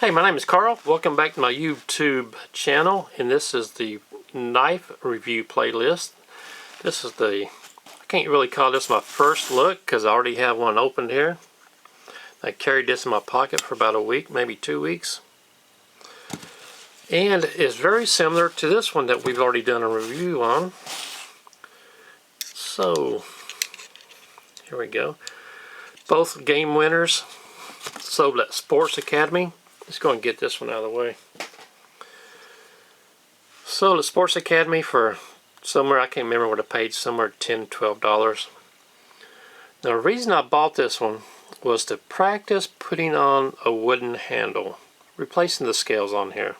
Hey, my name is Carl. Welcome back to my YouTube channel, and this is the knife review playlist. This is I can't really call this my first look because I already have one opened here. I carried this in my pocket for about a week, maybe 2 weeks. And it's very similar to this one that we've already done a review on. So, here we go. Both game winners sold at Sports Academy. Just going to get this one out of the way. So the Sports Academy for somewhere, I can't remember what I paid, somewhere $10, $12. Now the reason I bought this one was to practice putting on a wooden handle, replacing the scales on here.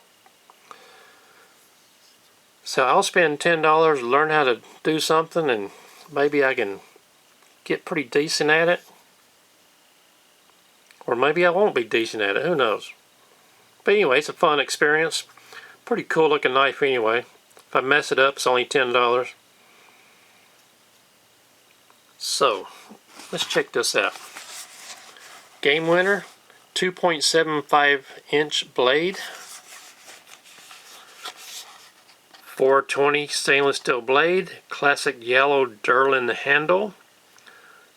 So I'll spend $10 to learn how to do something, and maybe I can get pretty decent at it. Or maybe I won't be decent at it, who knows. But anyway, it's a fun experience. Pretty cool looking knife anyway. If I mess it up, it's only $10. So, let's check this out. Game winner, 2.75 inch blade. 420 stainless steel blade. Classic yellow Derlin handle.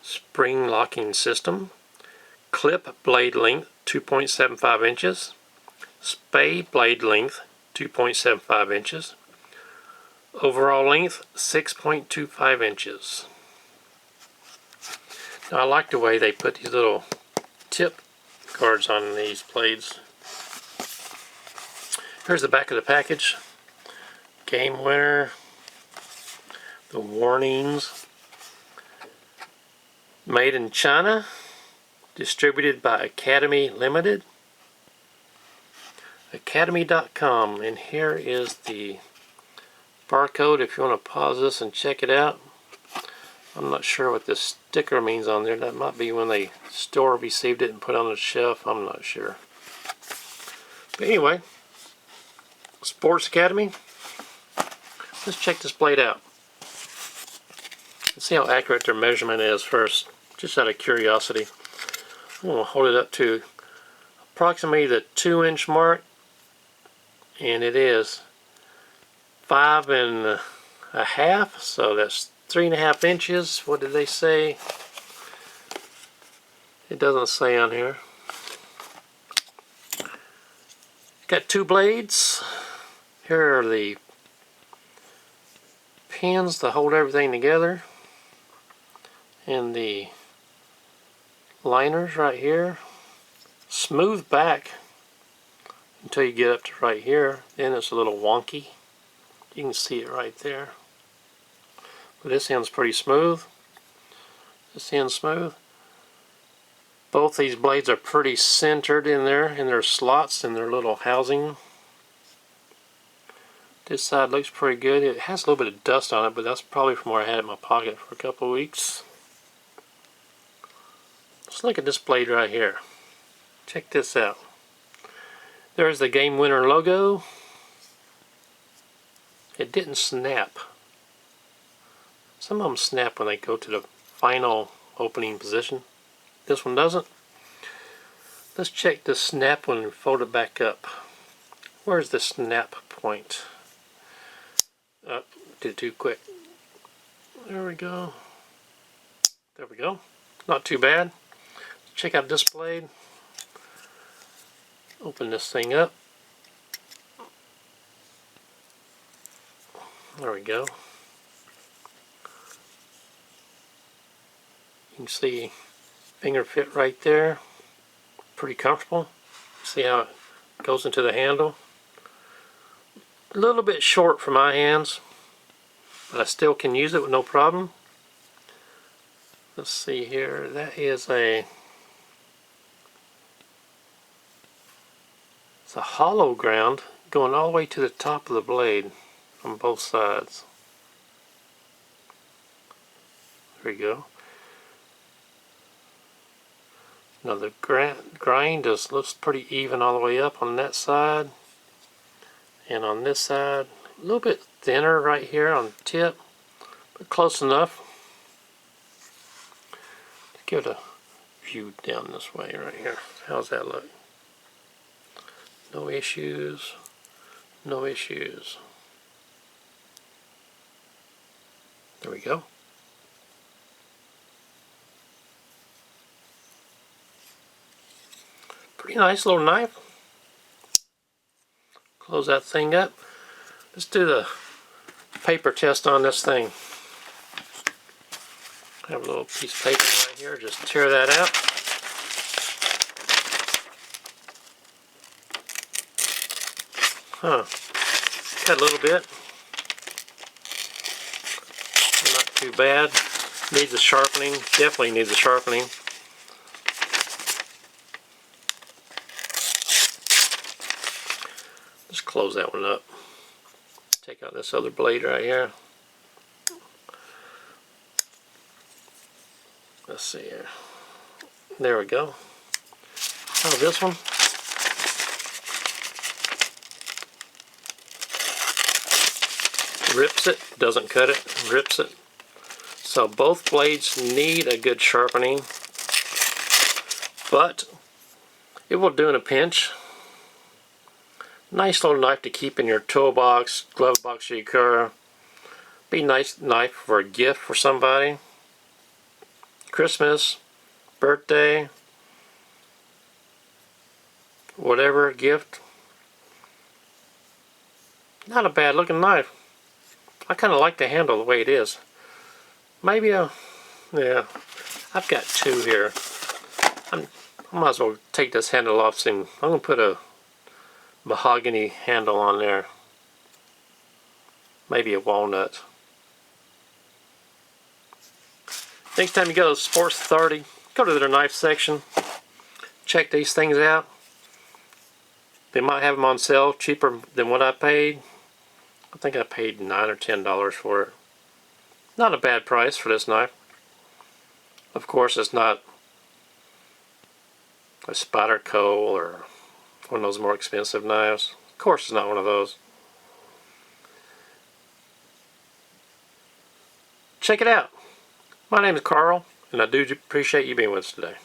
Spring locking system. Clip blade length, 2.75 inches. Spey blade length, 2.75 inches. Overall length, 6.25 inches. Now I like the way they put these little tip guards on these blades. Here's the back of the package. Game winner. The warnings. Made in China. Distributed by Academy Limited. Academy.com, and here is the barcode if you want to pause this and check it out. I'm not sure what this sticker means on there. That might be when the store received it and put it on the shelf. I'm not sure. But anyway, Sports Academy. Let's check this blade out. Let's see how accurate their measurement is first, just out of curiosity. I'm going to hold it up to approximately the 2-inch mark, and it is 5.5, so that's 3.5 inches. What did they say? It doesn't say on here. Got two blades. Here are the pins to hold everything together, and the liners right here. Smooth back until you get up to right here, then it's a little wonky. You can see it right there. But this end's pretty smooth. This end's smooth. Both these blades are pretty centered in there, in their slots, in their little housing. This side looks pretty good. It has a little bit of dust on it, but that's probably from where I had it in my pocket for a couple of weeks. Let's look at this blade right here. Check this out. There's the game winner logo. It didn't snap. Some of them snap when they go to the final opening position. This one doesn't. Let's check the snap one and fold it back up. Where's the snap point? Oh, did it too quick. There we go. There we go. Not too bad. Check out this blade. Open this thing up. There we go. You can see finger fit right there. Pretty comfortable. See how it goes into the handle. A little bit short for my hands, but I still can use it with no problem. Let's see here. That is it's a hollow ground going all the way to the top of the blade on both sides. There you go. Now the grind just looks pretty even all the way up on that side, and on this side a little bit thinner right here on the tip, but close enough. Let's give it a view down this way right here. How's that look? No issues. No issues. There we go. Pretty nice little knife. Close that thing up. Let's do the paper test on this thing. I have a little piece of paper right here. Just tear that out. Cut a little bit. Not too bad. Needs a sharpening. Definitely needs a sharpening. Just close that one up. Take out this other blade right here. Let's see here. There we go. Oh, this one. Rips it, doesn't cut it, rips it. So both blades need a good sharpening, but it will do in a pinch. Nice little knife to keep in your toolbox, glove box of your car. Be a nice knife for a gift for somebody. Christmas, birthday, whatever gift. Not a bad looking knife. I kind of like the handle the way it is. Maybe yeah, I've got two here. I might as well take this handle off soon. I'm going to put a mahogany handle on there. Maybe a walnut. Next time you go to Sports Authority, go to their knife section. Check these things out. They might have them on sale cheaper than what I paid. I think I paid $9 or $10 for it. Not a bad price for this knife. Of course, it's not a Spyderco or one of those more expensive knives. Of course, it's not one of those. Check it out. My name is Carl, and I do appreciate you being with us today.